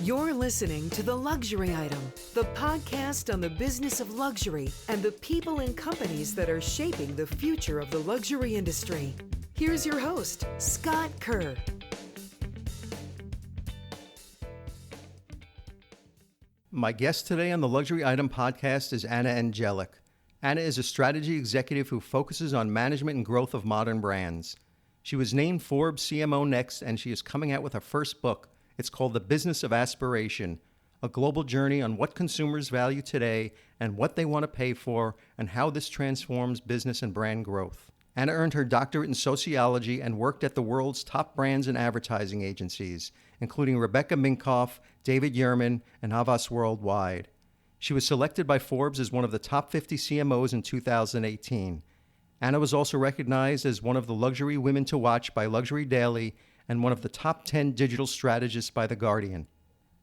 You're listening to The Luxury Item, the podcast on the business of luxury and the people and companies that are shaping the future of the luxury industry. Here's your host, Scott Kerr. My guest today on the Luxury Item podcast is Andjelic. Anna is a strategy executive who focuses on management and growth of modern brands. She was named Forbes CMO Next, and she is coming out with her first book. It's called The Business of Aspiration, a global journey on what consumers value today and what they want to pay for and how this transforms business and brand growth. Anna earned her doctorate in sociology and worked at the world's top brands and advertising agencies, including Rebecca Minkoff, David Yurman, and Havas Worldwide. She was selected by Forbes as one of the top 50 CMOs in 2018. Anna was also recognized as one of the luxury women to watch by Luxury Daily and one of the top 10 digital strategists by The Guardian.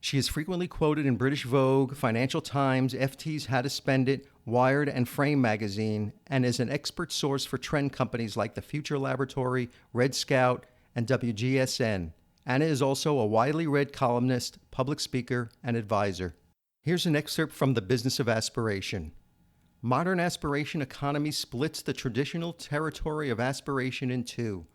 She is frequently quoted in British Vogue, Financial Times, FT's How to Spend It, Wired, and Frame magazine, and is an expert source for trend companies like the Future Laboratory, Red Scout, and WGSN. Anna is also a widely read columnist, public speaker, and advisor. Here's an excerpt from The Business of Aspiration. Modern aspiration economy splits the traditional territory of aspiration in two.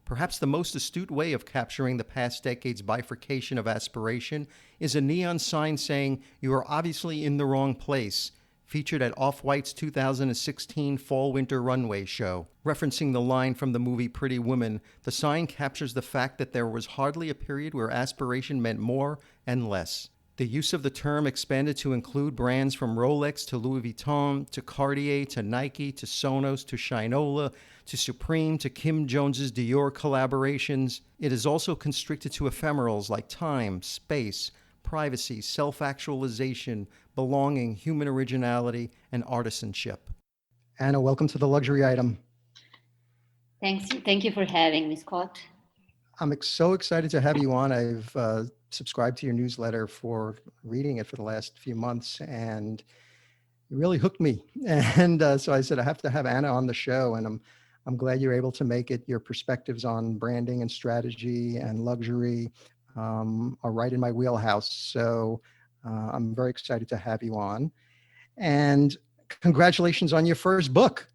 Perhaps the most astute way of capturing the past decade's bifurcation of aspiration is a neon sign saying, "You are obviously in the wrong place," featured at Off-White's 2016 Fall-Winter Runway show. Referencing the line from the movie Pretty Woman, the sign captures the fact that there was hardly a period where aspiration meant more and less. The use of the term expanded to include brands from Rolex to Louis Vuitton, to Cartier, to Nike, to Sonos, to Shinola, to Supreme, to Kim Jones's Dior collaborations. It is also constricted to ephemerals like time, space, privacy, self-actualization, belonging, human originality, and artisanship. Anna, welcome to the Luxury Item. Thanks. Thank you for having me, Scott. I'm so excited to have you on. I've subscribed to your newsletter for reading it for the last few months, and it really hooked me. And so I said, I have to have Anna on the show, and I'm glad you're able to make it. Your perspectives on branding and strategy and luxury are right in my wheelhouse. So I'm very excited to have you on. And congratulations on your first book.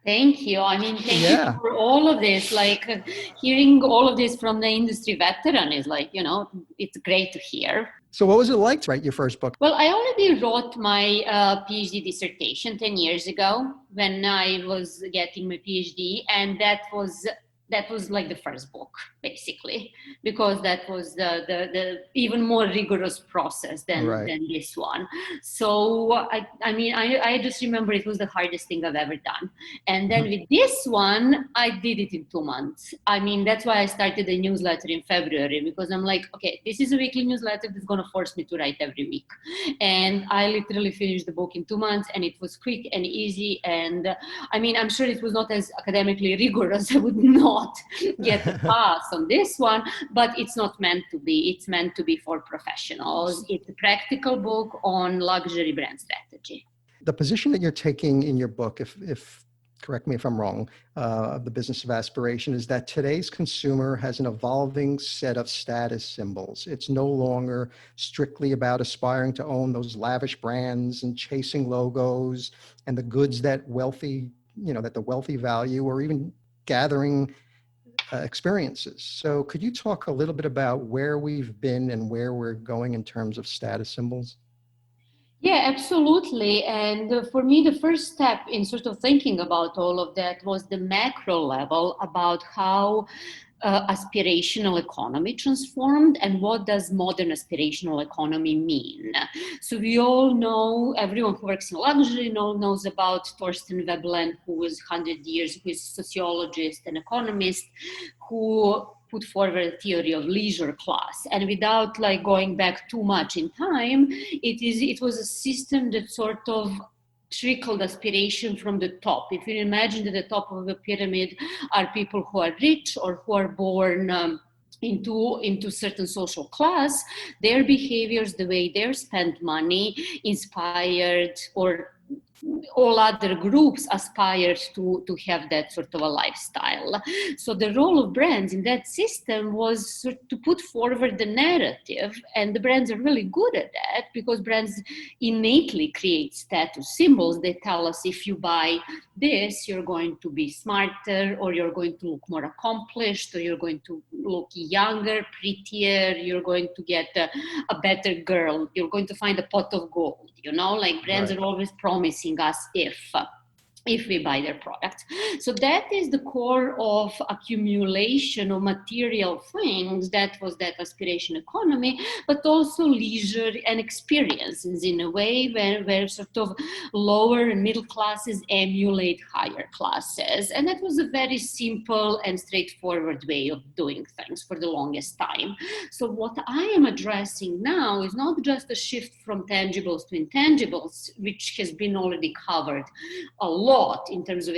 Thank you. Thank you for all of this. Hearing all of this from the industry veteran is it's great to hear. So what was it like to write your first book? Well, I already wrote my PhD dissertation 10 years ago when I was getting my PhD, and that was like the first book, basically, because that was the even more rigorous process than this one. So I just remember it was the hardest thing I've ever done. And then with this one, I did it in 2 months. That's why I started a newsletter in February, because I'm like, okay, this is a weekly newsletter that's going to force me to write every week. And I literally finished the book in 2 months, and it was quick and easy. And I'm sure it was not as academically rigorous. I would not get a pass on this one, but it's not meant to be. It's meant to be for professionals. It's a practical book on luxury brand strategy. The position that you're taking in your book, if correct me if I'm wrong, of The Business of Aspiration, is that today's consumer has an evolving set of status symbols. It's no longer strictly about aspiring to own those lavish brands and chasing logos and the goods that the wealthy value, or even gathering experiences. So could you talk a little bit about where we've been and where we're going in terms of status symbols? Yeah, absolutely. And for me, the first step in sort of thinking about all of that was the macro level about how aspirational economy transformed and what does modern aspirational economy mean. So we all know, everyone who works in luxury knows about Thorsten Veblen, who was 100 years, who is a sociologist and economist, who put forward a theory of leisure class. And without going back too much in time, it was a system that sort of trickled aspiration from the top. If you imagine that the top of the pyramid are people who are rich or who are born into certain social class, their behaviors, the way they spend money, inspired or all other groups aspire to have that sort of a lifestyle. So the role of brands in that system was to put forward the narrative, and the brands are really good at that because brands innately create status symbols. They tell us if you buy this, you're going to be smarter, or you're going to look more accomplished, or you're going to look younger, prettier, you're going to get a better girl, you're going to find a pot of gold, like brands Right. are always promising us if we buy their product. So that is the core of accumulation of material things. That was that aspiration economy, but also leisure and experiences in a way where sort of lower and middle classes emulate higher classes. And that was a very simple and straightforward way of doing things for the longest time. So what I am addressing now is not just a shift from tangibles to intangibles, which has been already covered a lot in terms of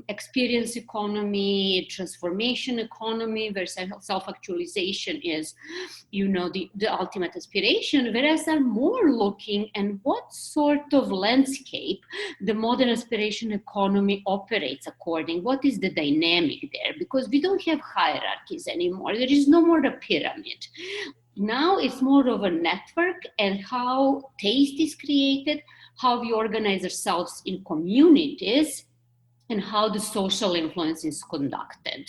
experience economy, transformation economy, where self-actualization is, the ultimate aspiration, whereas I'm more looking at what sort of landscape the modern aspiration economy operates according. What is the dynamic there? Because we don't have hierarchies anymore. There is no more a pyramid. Now it's more of a network, and how taste is created, how we organize ourselves in communities, and how the social influence is conducted.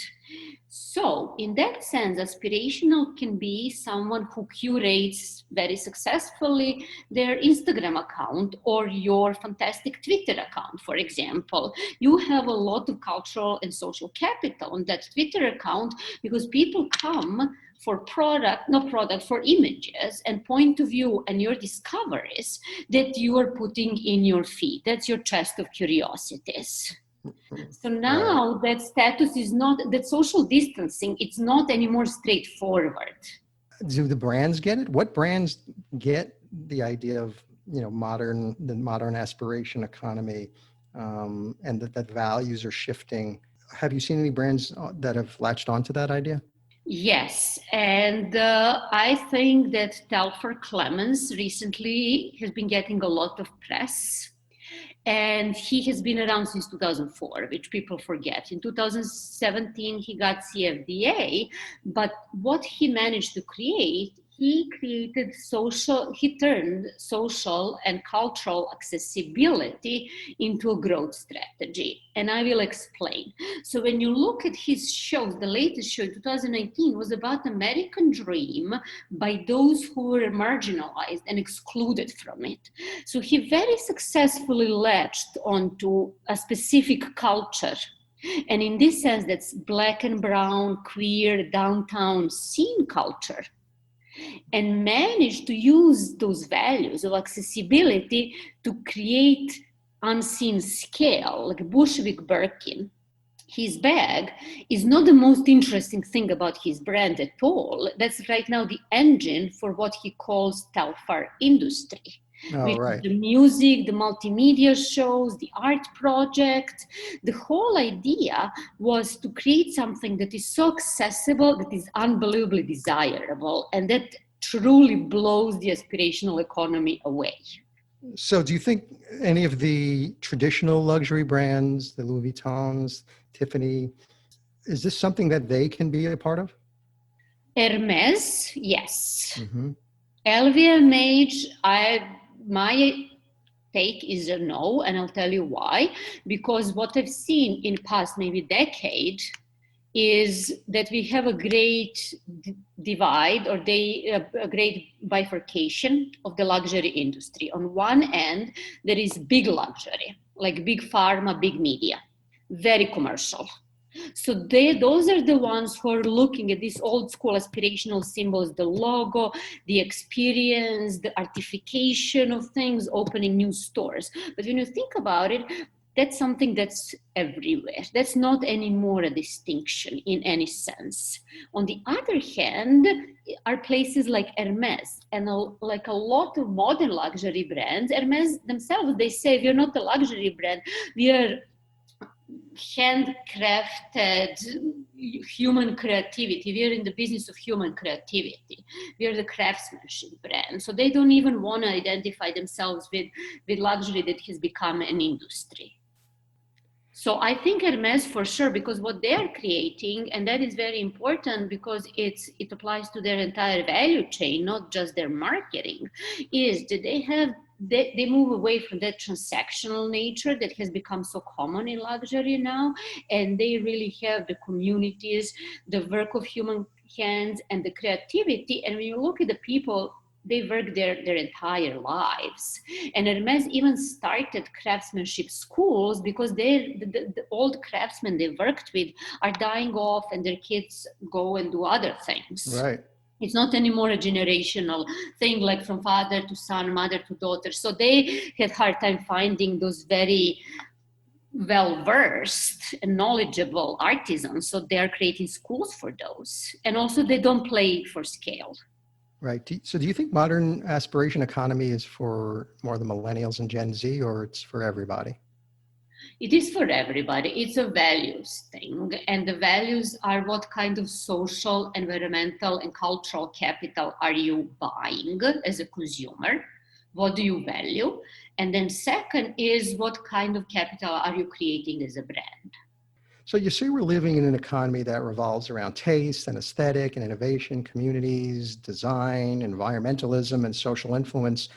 So in that sense, aspirational can be someone who curates very successfully their Instagram account or your fantastic Twitter account, for example. You have a lot of cultural and social capital on that Twitter account because people come for for images and point of view and your discoveries that you are putting in your feed. That's your chest of curiosities. So now that status is not, that social distancing, it's not anymore straightforward. Do the brands get it? What brands get the idea of, the modern aspiration economy, and that values are shifting? Have you seen any brands that have latched onto that idea? Yes, and I think that Telford Clemens recently has been getting a lot of press, and he has been around since 2004, which people forget. In 2017, he got CFDA, but what he managed to create, he turned social and cultural accessibility into a growth strategy. And I will explain. So when you look at his shows, the latest show in 2019 was about American dream by those who were marginalized and excluded from it. So he very successfully latched onto a specific culture. And in this sense, that's black and brown, queer, downtown scene culture, and managed to use those values of accessibility to create unseen scale, like Bushwick Birkin. His bag is not the most interesting thing about his brand at all. That's right now the engine for what he calls Telfar industry. Which is the music, the multimedia shows, the art project. The whole idea was to create something that is so accessible, that is unbelievably desirable, and that truly blows the aspirational economy away. So do you think any of the traditional luxury brands, the Louis Vuittons, Tiffany, is this something that they can be a part of? Hermes, yes. Mm-hmm. LVMH, my take is a no, and I'll tell you why. Because what I've seen in past maybe decade is that we have a great divide, or a great bifurcation of the luxury industry. On one end, there is big luxury, like big pharma, big media, very commercial. So those are the ones who are looking at these old school aspirational symbols, the logo, the experience, the artification of things, opening new stores. But when you think about it, that's something that's everywhere. That's not anymore a distinction in any sense. On the other hand, are places like Hermes and like a lot of modern luxury brands. Hermes themselves, they say, we're not a luxury brand. We are handcrafted human creativity. We are in the business of human creativity. We are the craftsmanship brand. So they don't even want to identify themselves with luxury that has become an industry. So I think Hermes for sure, because what they are creating, and that is very important because it applies to their entire value chain, not just their marketing, is that they move away from that transactional nature that has become so common in luxury now, and they really have the communities, the work of human hands, and the creativity. And when you look at the people, they work their entire lives. And Hermes even started craftsmanship schools because the old craftsmen they worked with are dying off and their kids go and do other things. Right. It's not anymore a generational thing like from father to son, mother to daughter. So they had hard time finding those very well-versed and knowledgeable artisans. So they are creating schools for those. And also they don't play for scale. Right. So do you think modern aspiration economy is for more the millennials and Gen Z, or it's for everybody? It is for everybody. It's a values thing. And the values are what kind of social, environmental, and cultural capital are you buying as a consumer? What do you value? And then second is what kind of capital are you creating as a brand? So you say we're living in an economy that revolves around taste and aesthetic and innovation, communities, design, environmentalism, and social influence.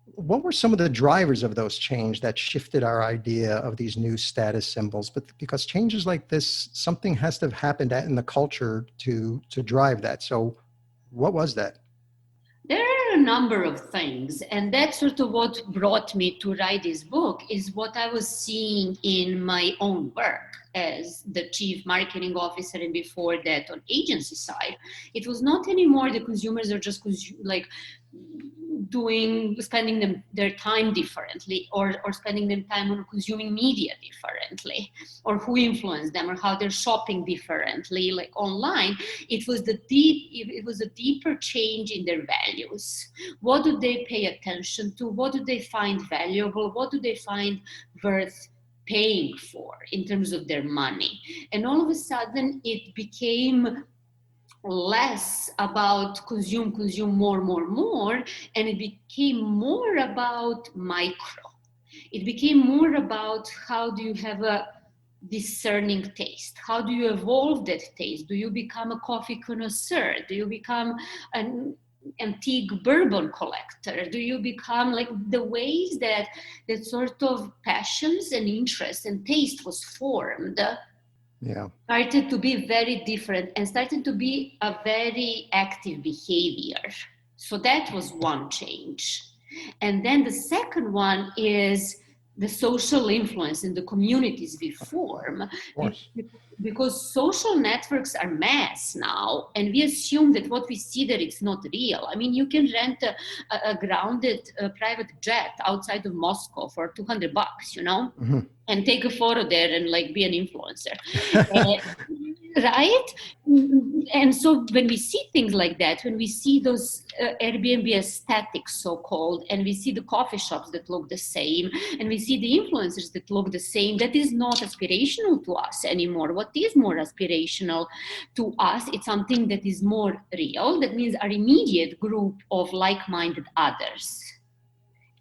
What were some of the drivers of those change that shifted our idea of these new status symbols? But because changes like this, something has to have happened in the culture to drive that. So what was that? There are a number of things, and that's sort of what brought me to write this book, is what I was seeing in my own work as the chief marketing officer, and before that on agency side. It was not anymore the consumers are just like spending their time differently, or spending their time on consuming media differently, or who influenced them, or how they're shopping differently, like online. It was a deeper change in their values. What do they pay attention to? What do they find valuable? What do they find worth paying for in terms of their money? And all of a sudden it became less about consume more, and it became more about micro. It became more about how do you have a discerning taste? How do you evolve that taste? Do you become a coffee connoisseur? Do you become an antique bourbon collector? Do you become like the ways that sort of passions and interest and taste was formed? Yeah. Started to be very different and started to be a very active behavior. So that was one change. And then the second one is the social influence in the communities we form. Because social networks are mass now, and we assume that what we see there it's not real. I mean, you can rent a grounded private jet outside of Moscow for $200, Mm-hmm. and take a photo there and like be an influencer. Right? And so when we see things like that, when we see those Airbnb aesthetics, so-called, and we see the coffee shops that look the same, and we see the influencers that look the same, that is not aspirational to us anymore. What is more aspirational to us? It's something that is more real. That means our immediate group of like-minded others.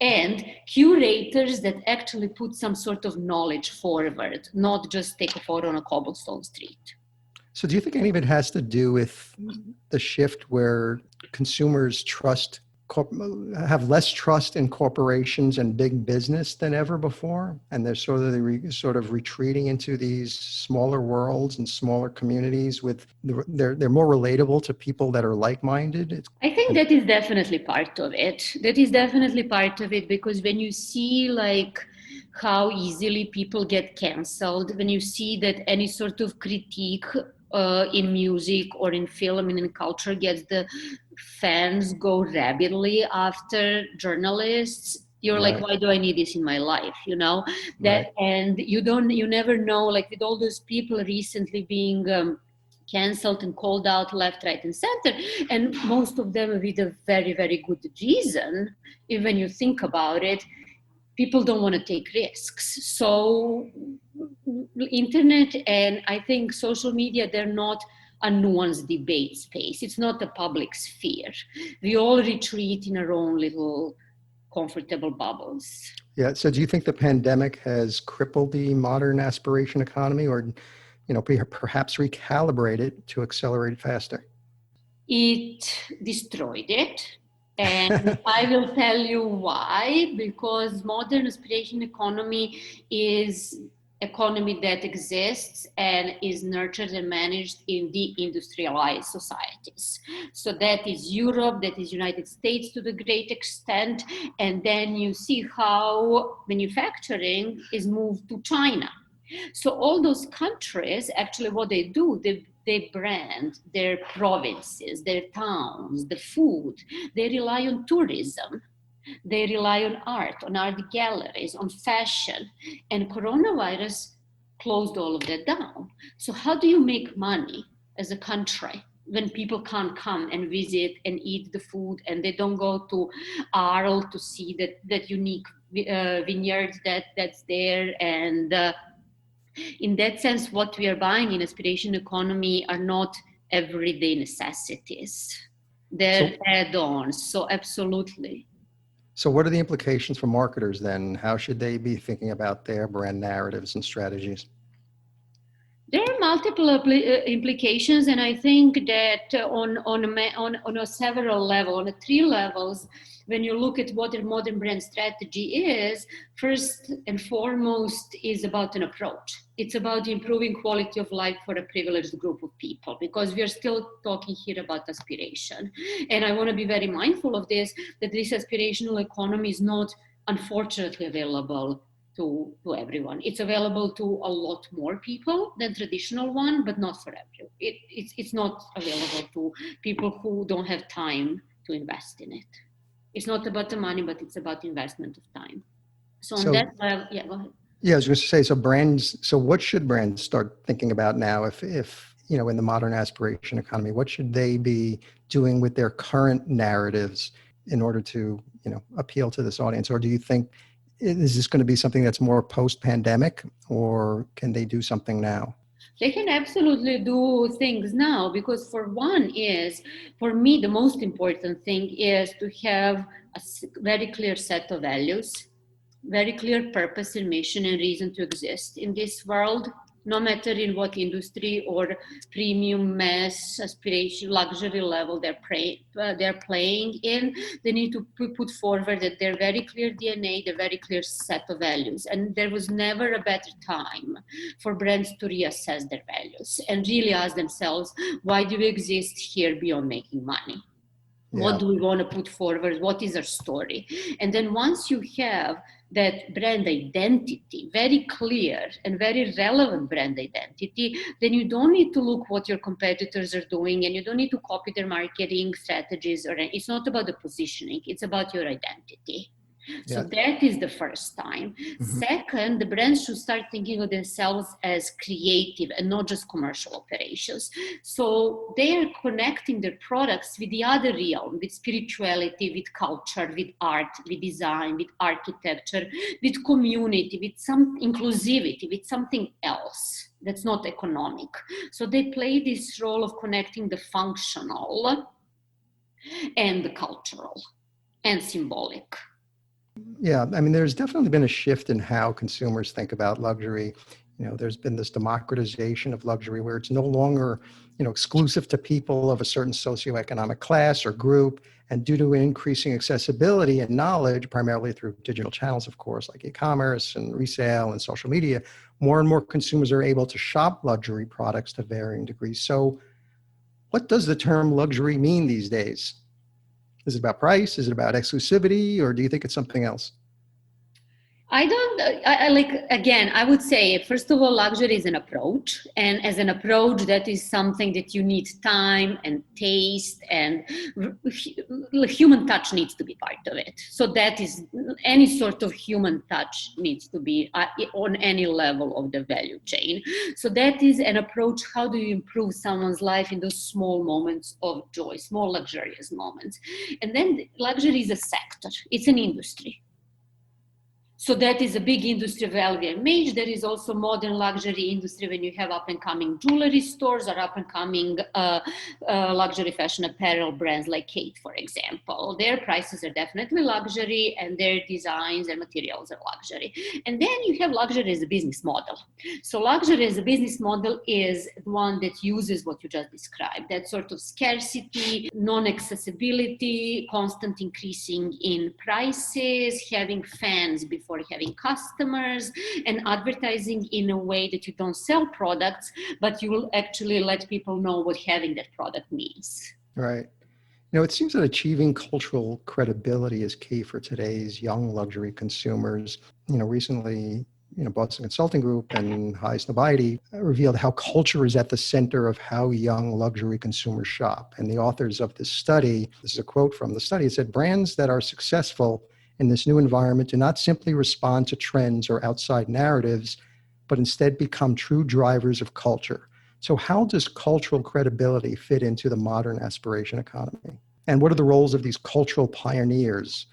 And curators that actually put some sort of knowledge forward, not just take a photo on a cobblestone street. So do you think any of it has to do with the shift where consumers have less trust in corporations and big business than ever before, and they're sort of retreating into these smaller worlds and smaller communities with they're more relatable to people that are like-minded? I think that is definitely part of it. That is definitely part of it, because when you see like how easily people get canceled, when you see that any sort of critique in music or in film and in culture gets the fans go rabidly after journalists, you're Right. like, why do I need this in my life? That, Right. and you never know, like with all those people recently being cancelled and called out left, right, and center, and most of them with a very, very good reason, even when you think about it. people don't want to take risks. So internet and I think social media, they're not a nuanced debate space. It's not a public sphere. We all retreat in our own little comfortable bubbles. Yeah. So do you think the pandemic has crippled the modern aspiration economy, or, perhaps recalibrate it to accelerate faster? It destroyed it. And I will tell you why, because modern aspiration economy is economy that exists and is nurtured and managed in deindustrialized societies. So that is Europe, that is United States to the great extent. And then you see how manufacturing is moved to China. So all those countries, actually what they do, they brand their provinces, their towns, the food. They rely on tourism. They rely on art galleries, on fashion. And coronavirus closed all of that down. So how do you make money as a country when people can't come and visit and eat the food, and they don't go to Arles to see that unique vineyard that's there? And in that sense, what we are buying in aspiration economy are not everyday necessities. They're add-ons. So absolutely. So what are the implications for marketers then? How should they be thinking about their brand narratives and strategies? There are multiple implications, and I think that on a several levels, on 3 levels, when you look at what a modern brand strategy is, first and foremost is about an approach. It's about improving quality of life for a privileged group of people, because we are still talking here about aspiration. And I want to be very mindful of this, that this aspirational economy is not unfortunately available to everyone. It's available to a lot more people than traditional one, but not for everyone. It's not available to people who don't have time to invest in it. It's not about the money, but it's about investment of time. So on that level, yeah, go ahead. Yeah, I was going to say, so what should brands start thinking about now if in the modern aspiration economy, what should they be doing with their current narratives in order to, appeal to this audience? Or do you think, is this going to be something that's more post-pandemic, or can they do something now? They can absolutely do things now, because for me, the most important thing is to have a very clear set of values, very clear purpose and mission and reason to exist in this world, no matter in what industry or premium, mass, aspiration, luxury level they're playing in. They need to put forward that they're very clear DNA, they're very clear set of values. And there was never a better time for brands to reassess their values and really ask themselves, why do we exist here beyond making money? Yeah. What do we want to put forward? What is our story? And then once you have that brand identity, very clear and very relevant brand identity, then you don't need to look what your competitors are doing, and you don't need to copy their marketing strategies. It's not about the positioning, it's about your identity. So that is the first time. Mm-hmm. Second, the brands should start thinking of themselves as creative and not just commercial operations. So they are connecting their products with the other realm, with spirituality, with culture, with art, with design, with architecture, with community, with some inclusivity, with something else that's not economic. So they play this role of connecting the functional and the cultural and symbolic. Yeah, I mean, there's definitely been a shift in how consumers think about luxury. There's been this democratization of luxury where it's no longer, exclusive to people of a certain socioeconomic class or group. And due to increasing accessibility and knowledge, primarily through digital channels, of course, like e-commerce and resale and social media, more and more consumers are able to shop luxury products to varying degrees. So what does the term luxury mean these days? Is it about price? Is it about exclusivity? Or do you think it's something else? I would say, first of all, luxury is an approach. And as an approach, that is something that you need time and taste, and human touch needs to be part of it. So that is, any sort of human touch needs to be on any level of the value chain. So that is an approach. How do you improve someone's life in those small moments of joy, small luxurious moments? And then luxury is a sector. It's an industry. So that is a big industry of LVMH. There is also modern luxury industry when you have up and coming jewelry stores or up and coming luxury fashion apparel brands like Kate, for example. Their prices are definitely luxury and their designs and materials are luxury. And then you have luxury as a business model. So luxury as a business model is one that uses what you just described, that sort of scarcity, non-accessibility, constant increasing in prices, having fans before having customers, and advertising in a way that you don't sell products, but you will actually let people know what having that product means. Right. It seems that achieving cultural credibility is key for today's young luxury consumers. Recently, Boston Consulting Group and High Snobiety revealed how culture is at the center of how young luxury consumers shop. And the authors of this study, this is a quote from the study, it said, brands that are successful in this new environment do not simply respond to trends or outside narratives, but instead become true drivers of culture. So how does cultural credibility fit into the modern aspiration economy? And what are the roles of these cultural pioneers,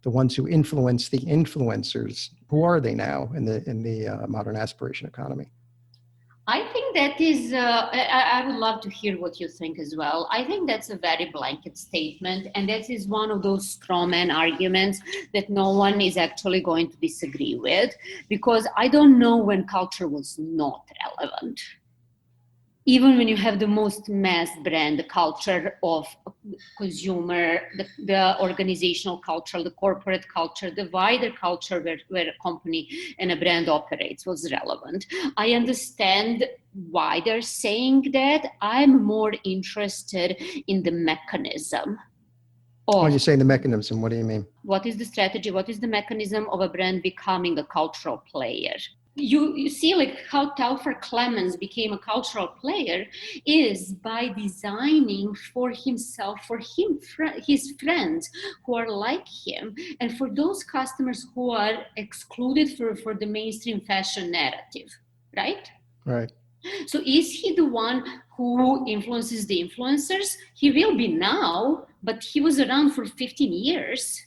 the ones who influence the influencers? Who are they now in the modern aspiration economy? I think that is, I would love to hear what you think as well. I think that's a very blanket statement, and that is one of those straw man arguments that no one is actually going to disagree with, because I don't know when culture was not relevant. Even when you have the most mass brand, the culture of consumer, the organizational culture, the corporate culture, the wider culture where a company and a brand operates was relevant. I understand why they're saying that. I'm more interested in the mechanism. When you say the mechanism, what do you mean? What is the strategy? What is the mechanism of a brand becoming a cultural player? You see like how Telford Clemens became a cultural player is by designing for himself, for his friends who are like him, and for those customers who are excluded for the mainstream fashion narrative, right? Right. So is he the one who influences the influencers? He will be now, but he was around for 15 years.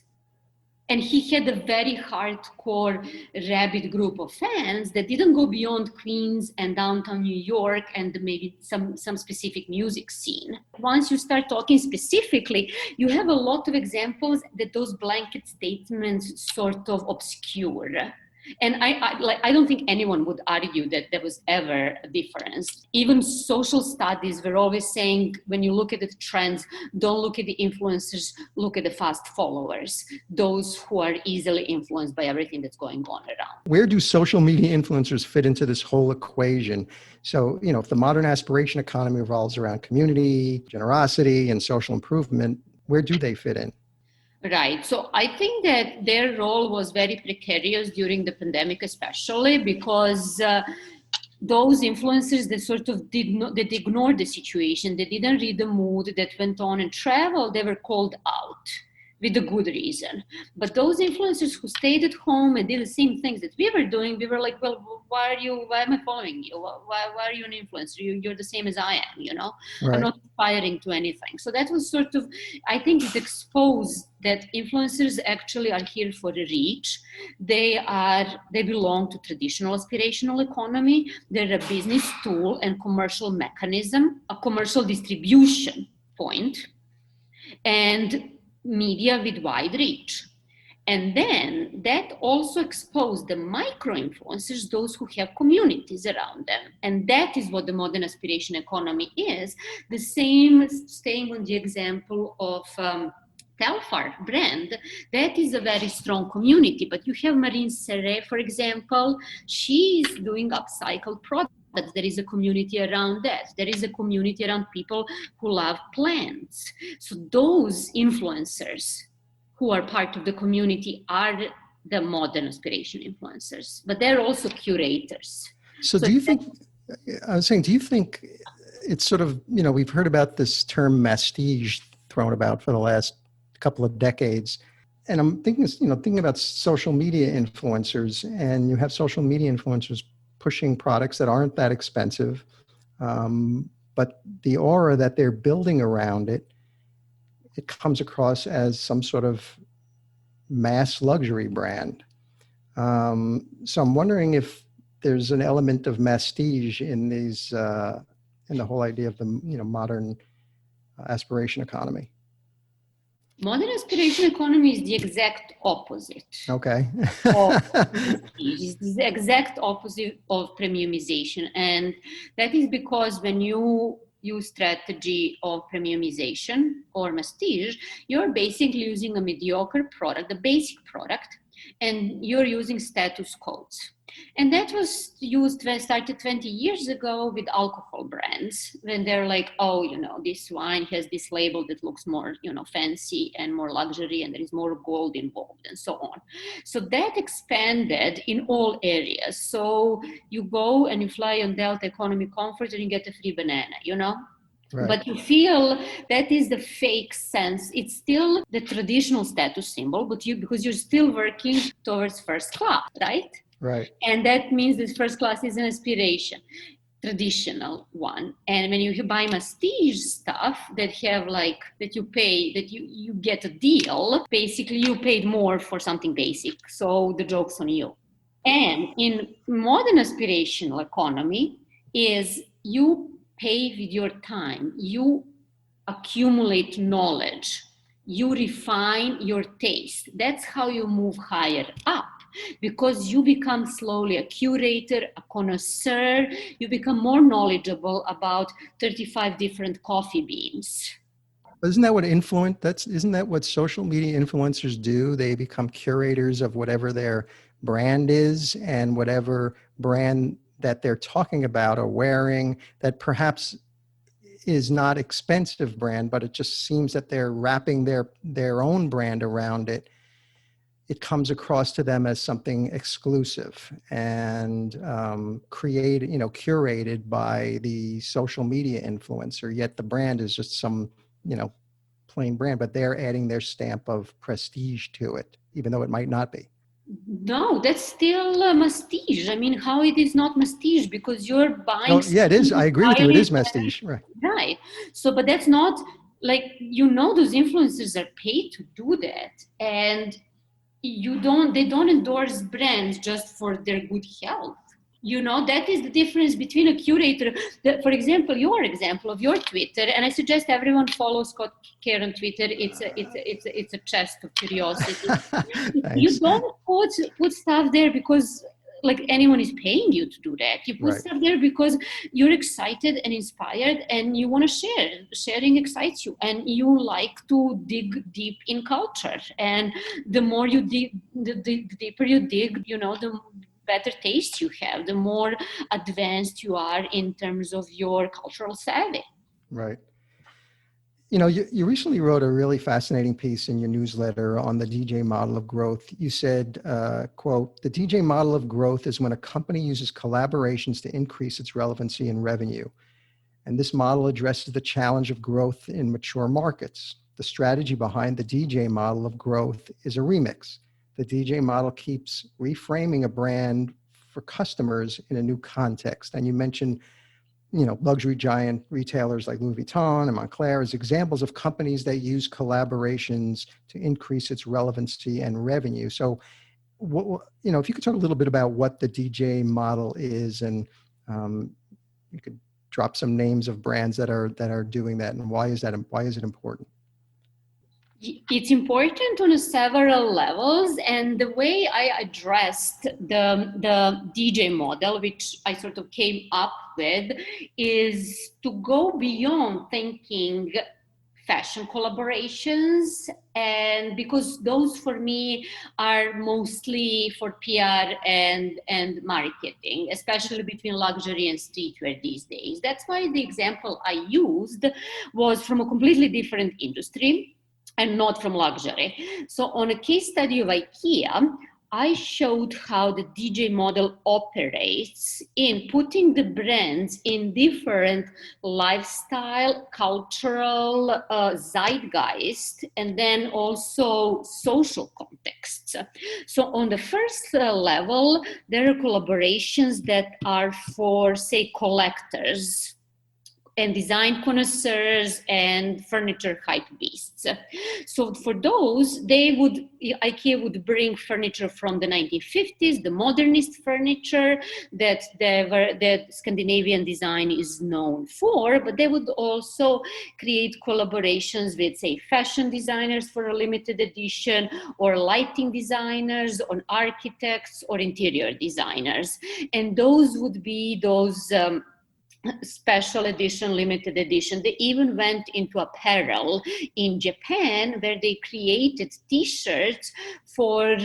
And he had a very hardcore, rabid group of fans that didn't go beyond Queens and downtown New York and maybe some specific music scene. Once you start talking specifically, you have a lot of examples that those blanket statements sort of obscure. And I don't think anyone would argue that there was ever a difference. Even social studies were always saying, when you look at the trends, don't look at the influencers, look at the fast followers, those who are easily influenced by everything that's going on around. Where do social media influencers fit into this whole equation? So, if the modern aspiration economy revolves around community, generosity, and social improvement, where do they fit in? Right. So I think that their role was very precarious during the pandemic, especially because those influencers that sort of that ignored the situation, they didn't read the mood, that went on and traveled, they were called out with a good reason. But those influencers who stayed at home and did the same things that we were doing, we were like, well, why am I following you? Why are you an influencer? You're the same as I am, Right. I'm not aspiring to anything. So that was sort of, I think it exposed that influencers actually are here for a reach. They belong to traditional aspirational economy. They're a business tool and commercial mechanism, a commercial distribution point, and media with wide reach. And then that also exposed the micro-influencers, those who have communities around them. And that is what the modern aspiration economy is. The same, staying on the example of Telfar brand, that is a very strong community. But you have Marine Serre, for example, she's doing upcycled products. There is a community around that. There is a community around people who love plants. So those influencers who are part of the community are the modern aspiration influencers, but they're also curators. So do you think it's sort of, we've heard about this term mastige thrown about for the last couple of decades. And I'm thinking about social media influencers, and you have social media influencers pushing products that aren't that expensive, but the aura that they're building around it comes across as some sort of mass luxury brand. So I'm wondering if there's an element of Mastige in these, in the whole idea of the, modern aspiration economy. Modern aspiration economy is the exact opposite Okay. of prestige. It's the exact opposite of premiumization. And that is because when you use strategy of premiumization or mastige, you're basically using a mediocre product, the basic product, and you're using status codes. And that was used when started 20 years ago with alcohol brands, when they're like, oh, this wine has this label that looks more, fancy and more luxury, and there is more gold involved and so on. So that expanded in all areas. So you go and you fly on Delta Economy Comfort and you get a free banana, Right. But you feel that is the fake sense. It's still the traditional status symbol, but because you're still working towards first class, right? Right. And that means that first class is an aspiration, traditional one. And when you buy mastige stuff that have that you pay, that you get a deal, basically you paid more for something basic. So the joke's on you. And in modern aspirational economy is you pay with your time, you accumulate knowledge, you refine your taste. That's how you move higher up, because you become slowly a curator, a connoisseur, you become more knowledgeable about 35 different coffee beans. Isn't that what social media influencers do? They become curators of whatever their brand is, and whatever brand that they're talking about or wearing that perhaps is not expensive brand, but it just seems that they're wrapping their own brand around it. It comes across to them as something exclusive and curated by the social media influencer, yet the brand is just some, plain brand, but they're adding their stamp of prestige to it, even though it might not be. No, that's still mastige. I mean, how it is not mastige? Because you're buying. Oh, yeah, it is. I agree with you. It is mastige. Right. Right. So, but that's not those influencers are paid to do that. And they don't endorse brands just for their good health. That is the difference between a curator. For example, your example of your Twitter, and I suggest everyone follow Scott Kerr on Twitter. It's a chest of curiosity. You don't put stuff there because anyone is paying you to do that. You put stuff there because you're excited and inspired and you want to share. Sharing excites you and you like to dig deep in culture. And the more you dig, the deeper you dig, the better taste you have, the more advanced you are in terms of your cultural savvy. Right. You recently wrote a really fascinating piece in your newsletter on the DJ model of growth. You said, quote, "The DJ model of growth is when a company uses collaborations to increase its relevancy and revenue. And this model addresses the challenge of growth in mature markets. The strategy behind the DJ model of growth is a remix. The DJ model keeps reframing a brand for customers in a new context." And you mentioned, luxury giant retailers like Louis Vuitton and Montclair as examples of companies that use collaborations to increase its relevancy and revenue. So, if you could talk a little bit about what the DJ model is, and you could drop some names of brands that are doing that, and why is it important? It's important on several levels, and the way I addressed the DJ model, which I sort of came up with, is to go beyond thinking fashion collaborations, and because those for me are mostly for PR and marketing, especially between luxury and streetwear these days. That's why the example I used was from a completely different industry and not from luxury. So on a case study of IKEA, I showed how the DJ model operates in putting the brands in different lifestyle, cultural zeitgeist, and then also social contexts. So on the first level, there are collaborations that are for, say, collectors, and design connoisseurs and furniture hype beasts. So for those, IKEA would bring furniture from the 1950s, the modernist furniture that Scandinavian design is known for, but they would also create collaborations with, say, fashion designers for a limited edition, or lighting designers, or architects, or interior designers. And those would be those special edition, limited edition. They even went into apparel in Japan, where they created t-shirts for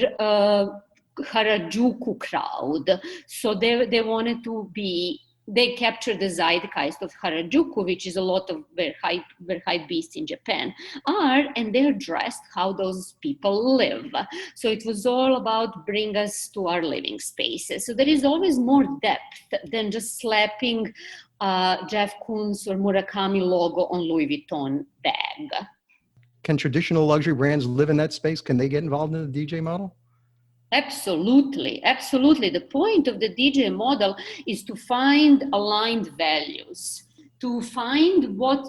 Harajuku crowd. So they wanted to be, they captured the zeitgeist of Harajuku, which is a lot of where hype beasts in Japan are, and they're dressed how those people live. So it was all about bring us to our living spaces. So there is always more depth than just slapping Jeff Koons or Murakami logo on Louis Vuitton bag. Can traditional luxury brands live in that space? Can they get involved in the DJ model? Absolutely, absolutely. The point of the DJ model is to find aligned values, to find what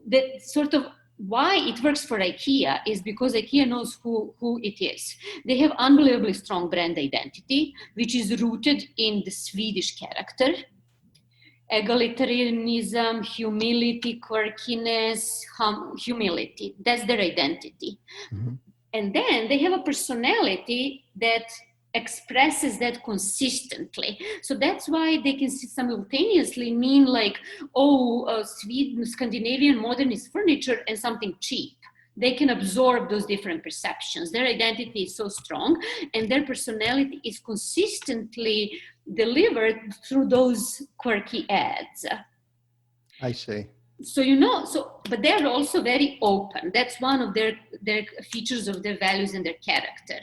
the sort of why it works for IKEA is because IKEA knows who it is. They have unbelievably strong brand identity, which is rooted in the Swedish character. Egalitarianism, humility, quirkiness, humility. That's their identity. Mm-hmm. And then they have a personality that expresses that consistently. So that's why they can simultaneously mean like, Sweden, Scandinavian modernist furniture and something cheap. They can absorb those different perceptions. Their identity is so strong, and their personality is consistently delivered through those quirky ads. I see. But they're also very open. That's one of their features of their values and their character,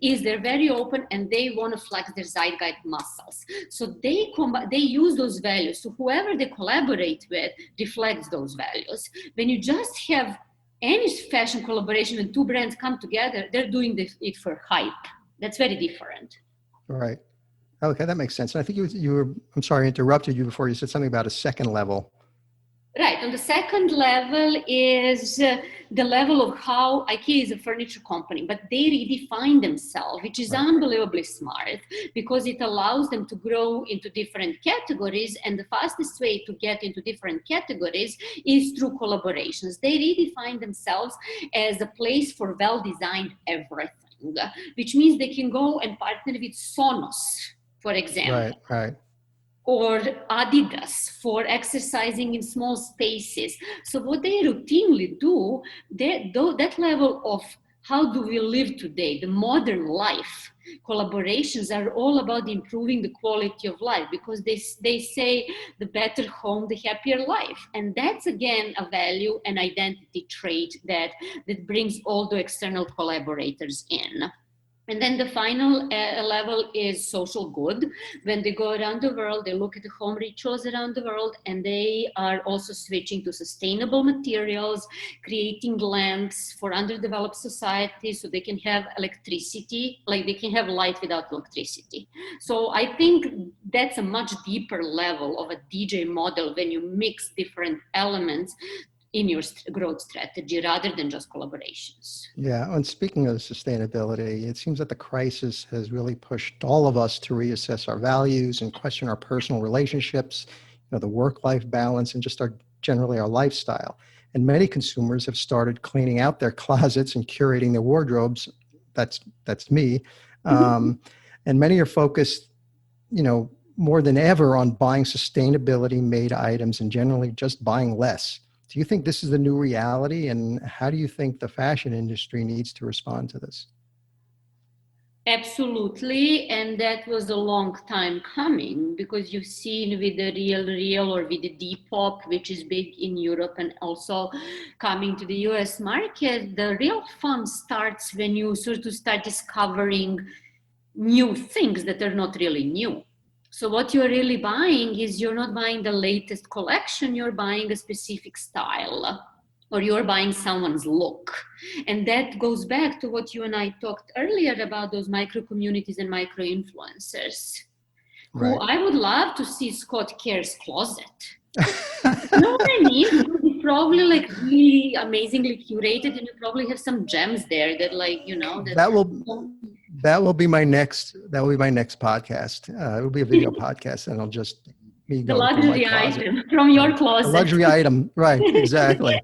is they're very open and they want to flex their zeitgeist muscles. So they use those values. So whoever they collaborate with reflects those values. When you just have any fashion collaboration and two brands come together, they're doing it for hype. That's very different. Right. Okay, that makes sense. And I think you were, I'm sorry, I interrupted you before. You said something about a second level. Right. On the second level is the level of how IKEA is a furniture company, but they redefine themselves, which is unbelievably smart because it allows them to grow into different categories. And the fastest way to get into different categories is through collaborations. They redefine themselves as a place for well-designed everything, which means they can go and partner with Sonos, for example. Right. Or Adidas for exercising in small spaces. So what they routinely do, that level of how do we live today, the modern life, collaborations are all about improving the quality of life because they say the better home, the happier life. And that's, again, a value and identity trait that brings all the external collaborators in. And then the final level is social good. When they go around the world, they look at the home rituals around the world, and they are also switching to sustainable materials, creating lamps for underdeveloped societies so they can have electricity, like they can have light without electricity. So I think that's a much deeper level of a DJ model when you mix different elements in your growth strategy rather than just collaborations. Yeah, and speaking of sustainability, it seems that the crisis has really pushed all of us to reassess our values and question our personal relationships, the work-life balance, and just generally our lifestyle. And many consumers have started cleaning out their closets and curating their wardrobes. That's me. And many are focused, more than ever on buying sustainability-made items and generally just buying less. Do you think this is the new reality, and how do you think the fashion industry needs to respond to this? Absolutely, and that was a long time coming because you've seen with the Real or with the Depop, which is big in Europe and also coming to the US market, the real fun starts when you sort of start discovering new things that are not really new. So what you're really buying is you're not buying the latest collection, you're buying a specific style or you're buying someone's look. And that goes back to what you and I talked earlier about those micro communities and micro influencers, who I would love to see Scott Kerr's closet. You know what I mean? Because it's probably like really amazingly curated, and you probably have some gems there that, like, that. That will be my next podcast. It will be a video podcast, and I'll just me The going through my luxury closet. item from your A closet. luxury item, right? Exactly.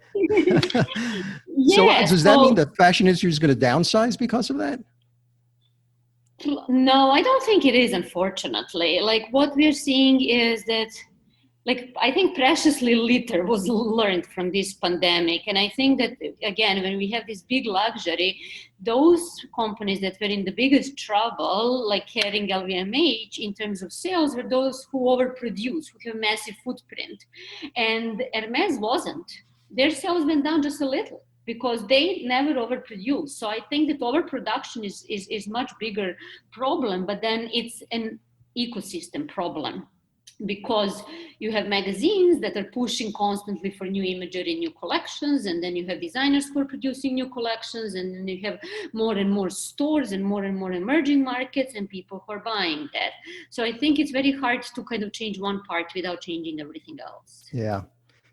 So Yeah. does that mean the fashion industry is going to downsize because of that? No, I don't think it is, unfortunately. Like, what we're seeing is that, like, I think preciously little was learned from this pandemic. And I think that, again, when we have this big luxury, those companies that were in the biggest trouble, like carrying LVMH in terms of sales, were those who overproduce, who have massive footprint. And Hermes wasn't. Their sales went down just a little because they never overproduce. So I think that overproduction is much bigger problem, but then it's an ecosystem problem, because you have magazines that are pushing constantly for new imagery, new collections, and then you have designers who are producing new collections, and then you have more and more stores and more emerging markets and people who are buying that. So I think it's very hard to kind of change one part without changing everything else. Yeah.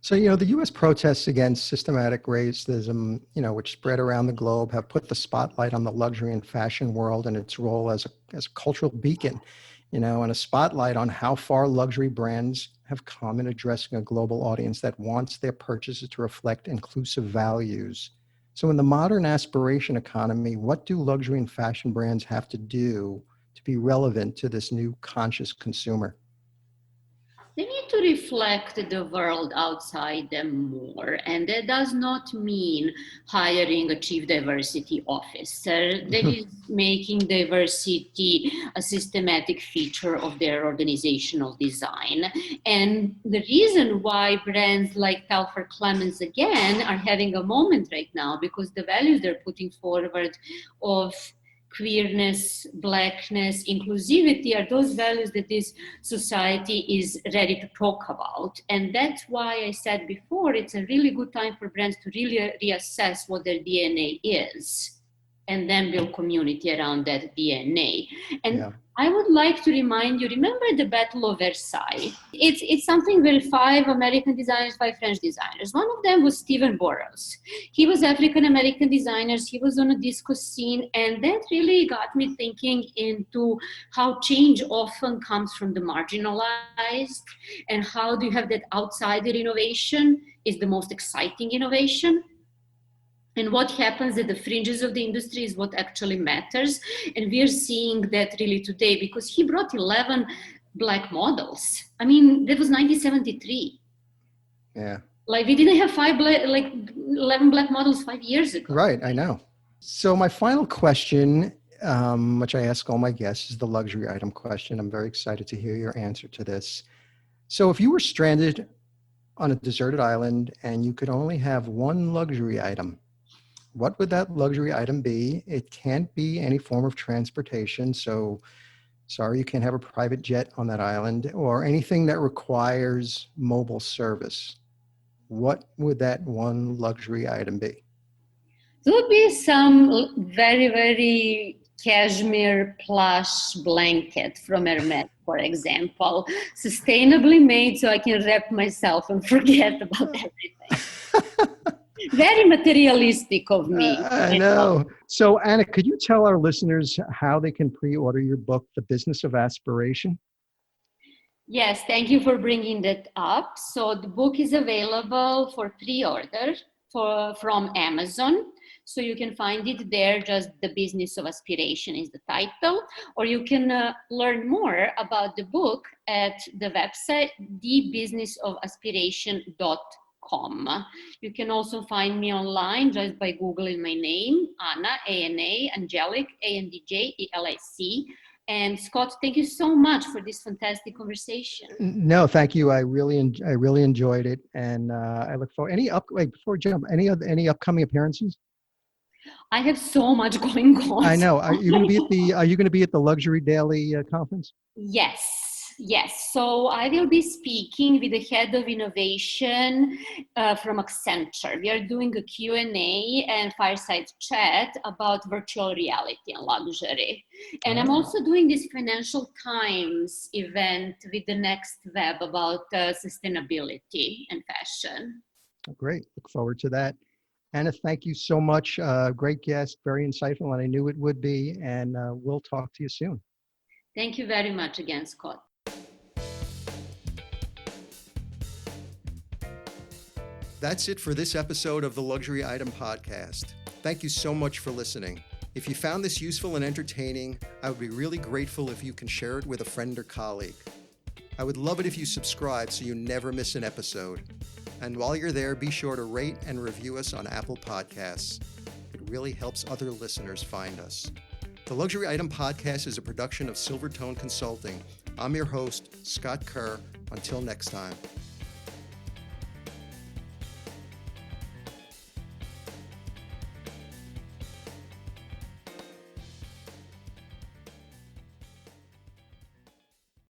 So, the U.S. protests against systematic racism, which spread around the globe, have put the spotlight on the luxury and fashion world and its role as a cultural beacon, and a spotlight on how far luxury brands have come in addressing a global audience that wants their purchases to reflect inclusive values. So in the modern aspiration economy, what do luxury and fashion brands have to do to be relevant to this new conscious consumer? They need to reflect the world outside them more. And that does not mean hiring a chief diversity officer. That is making diversity a systematic feature of their organizational design. And the reason why brands like Telford Clemens, again, are having a moment right now, because the values they're putting forward of queerness, blackness, inclusivity are those values that this society is ready to talk about. And that's why I said before, it's a really good time for brands to really reassess what their DNA is, and then build community around that DNA. And I would like to remind you, remember the Battle of Versailles? It's something where 5 American designers, 5 French designers. One of them was Stephen Burrows. He was African-American designer. He was on a disco scene. And that really got me thinking into how change often comes from the marginalized, and how do you have that outsider innovation is the most exciting innovation. And what happens at the fringes of the industry is what actually matters. And we're seeing that really today, because he brought 11 Black models. I mean, that was 1973. Yeah. Like, we didn't have 11 Black models 5 years ago. Right, I know. So my final question, which I ask all my guests, is the luxury item question. I'm very excited to hear your answer to this. So if you were stranded on a deserted island and you could only have one luxury item, what would that luxury item be? It can't be any form of transportation. So sorry, you can't have a private jet on that island, or anything that requires mobile service. What would that one luxury item be? There would be some very, very cashmere plush blanket from Hermes, for example, sustainably made so I can wrap myself and forget about everything. Very materialistic of me. I know. So Anna, could you tell our listeners how they can pre-order your book, The Business of Aspiration? Yes, thank you for bringing that up. So the book is available for pre-order from Amazon. So you can find it there, just The Business of Aspiration is the title, or you can learn more about the book at the website, thebusinessofaspiration.com. You can also find me online just by Googling my name, Anna, A-N-A, Andjelic, A-N-D-J-E-L-I-C. And Scott, thank you so much for this fantastic conversation. No, thank you. I really enjoyed it, and I look forward. Before we jump, any upcoming appearances? I have so much going on. I know. Are you going to be at the Luxury Daily conference? Yes. Yes, so I will be speaking with the head of innovation from Accenture. We are doing a Q&A and fireside chat about virtual reality and luxury. And I'm also doing this Financial Times event with the Next Web about sustainability and fashion. Great. Look forward to that. Anna, thank you so much. Great guest, very insightful, and I knew it would be. And we'll talk to you soon. Thank you very much again, Scott. That's it for this episode of the Luxury Item Podcast. Thank you so much for listening. If you found this useful and entertaining, I would be really grateful if you can share it with a friend or colleague. I would love it if you subscribe so you never miss an episode. And while you're there, be sure to rate and review us on Apple Podcasts. It really helps other listeners find us. The Luxury Item Podcast is a production of Silvertone Consulting. I'm your host, Scott Kerr. Until next time.